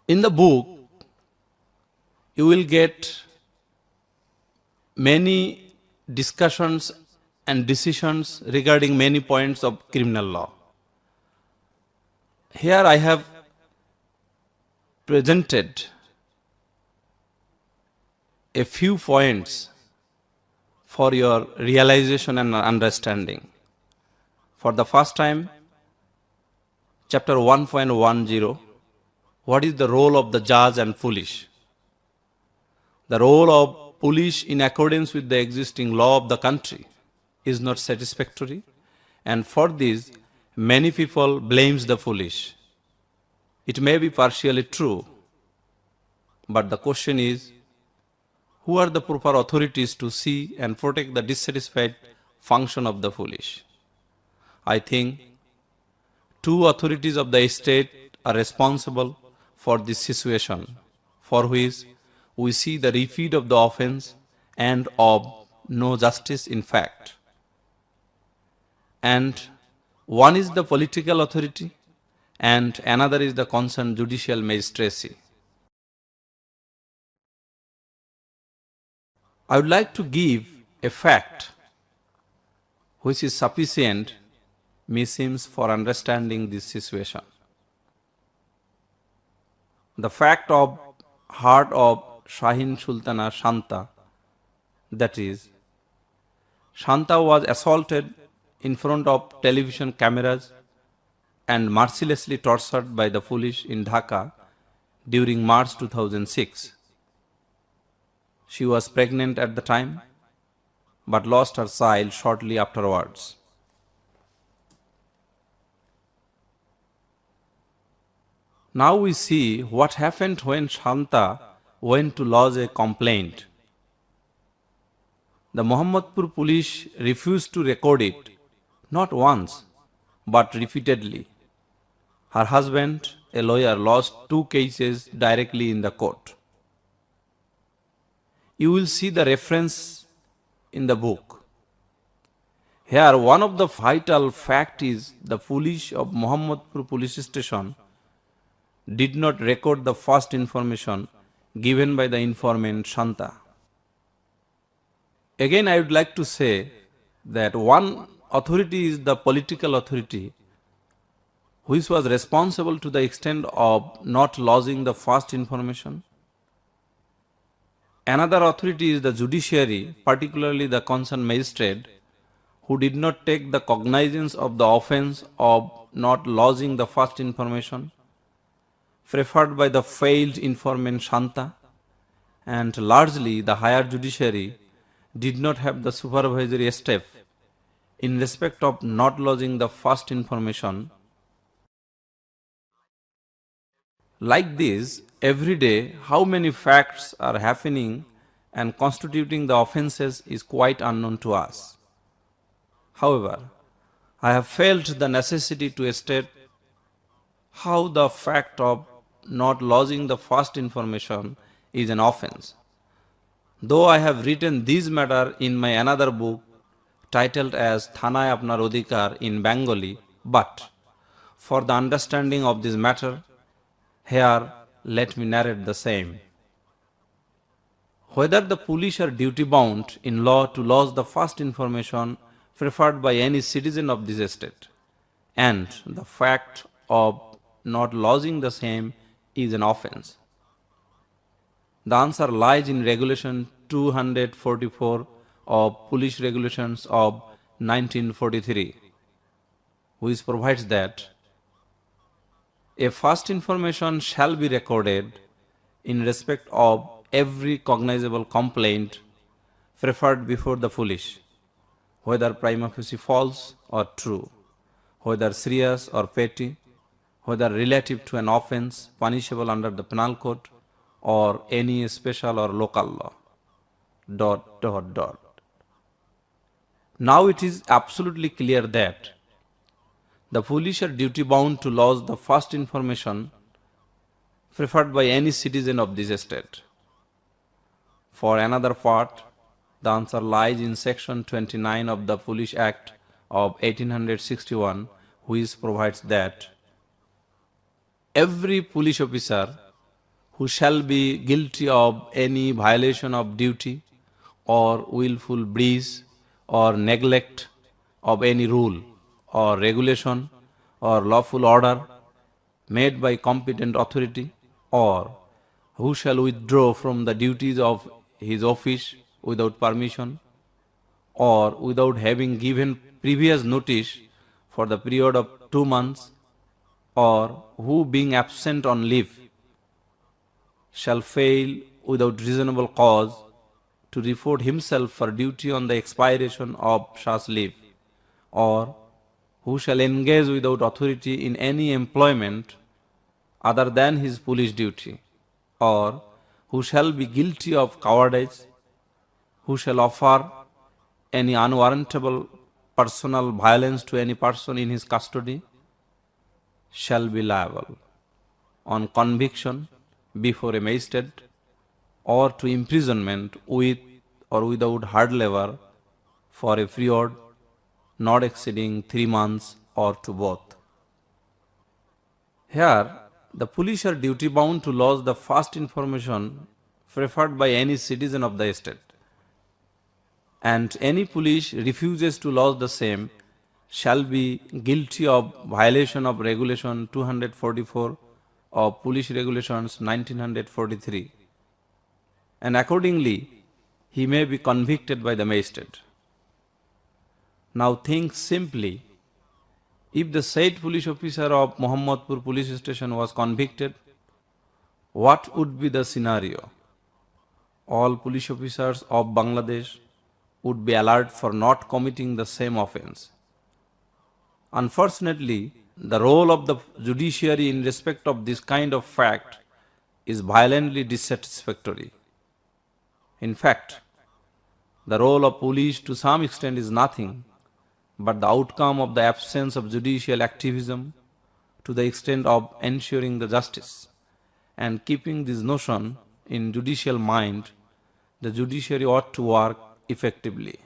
In the book, you will get many discussions and decisions regarding many points of criminal law. Here I have presented a few points for your realization and understanding. For the first time, chapter 1.10, what is the role of the judge and police? The role of police in accordance with the existing law of the country is not satisfactory, and for this many people blames the police. It may be partially true, but the question is, who are the proper authorities to see and protect the dissatisfied function of the police? I think two authorities of the state are responsible for this situation, for which we see the repeat of the offense and of no justice in fact. And one is the political authority and another is the concerned judicial magistracy. I would like to give a fact which is sufficient, seems, for understanding this situation. The fact of heart of Shahin Sultana Shanta, that is, Shanta was assaulted in front of television cameras and mercilessly tortured by the police in Dhaka during March 2006. She was pregnant at the time, but lost her child shortly afterwards. Now we see what happened when Shanta went to lodge a complaint. The Mohammadpur police refused to record it, not once, but repeatedly. Her husband, a lawyer, lost 2 cases directly in the court. You will see the reference in the book. Here, one of the vital facts is the police of Mohammadpur police station did not record the first information given by the informant Shanta. Again, I would like to say that one authority is the political authority which was responsible to the extent of not lodging the first information. Another authority is the judiciary, particularly the concerned magistrate, who did not take the cognizance of the offense of not lodging the first information, preferred by the failed informant Shanta, and largely the higher judiciary did not have the supervisory step in respect of not lodging the first information. Like this, every day, how many facts are happening and constituting the offences is quite unknown to us. However, I have felt the necessity to state how the fact of not lodging the first information is an offense. Though I have written this matter in my another book titled as Thanay Apnar Odhikar in Bengali, but for the understanding of this matter, here let me narrate the same. Whether the police are duty bound in law to lodge the first information preferred by any citizen of this state, and the fact of not lodging the same is an offense. The answer lies in Regulation 244 of Police Regulations of 1943, which provides that a first information shall be recorded in respect of every cognizable complaint preferred before the police, whether prima facie false or true, whether serious or petty, whether relative to an offense punishable under the penal code or any special or local law. ... Now it is absolutely clear that the police are duty bound to lodge the first information preferred by any citizen of this state. For another part, the answer lies in section 29 of the Police Act of 1861, which provides that every police officer who shall be guilty of any violation of duty or willful breach or neglect of any rule or regulation or lawful order made by competent authority, or who shall withdraw from the duties of his office without permission or without having given previous notice for the period of 2 months, or who being absent on leave shall fail without reasonable cause to report himself for duty on the expiration of such leave, or who shall engage without authority in any employment other than his police duty, or who shall be guilty of cowardice, who shall offer any unwarrantable personal violence to any person in his custody, shall be liable, on conviction before a magistrate, or to imprisonment with or without hard labor for a period not exceeding 3 months, or to both. Here, the police are duty bound to lodge the first information preferred by any citizen of the state, and any police refuses to lodge the same shall be guilty of violation of Regulation 244 of Police Regulations 1943, and accordingly he may be convicted by the magistrate. Now think simply, if the said police officer of Mohammadpur police station was convicted, what would be the scenario? All police officers of Bangladesh would be alert for not committing the same offense. Unfortunately, the role of the judiciary in respect of this kind of fact is violently dissatisfactory. In fact, the role of police to some extent is nothing but the outcome of the absence of judicial activism to the extent of ensuring the justice. And keeping this notion in judicial mind, the judiciary ought to work effectively.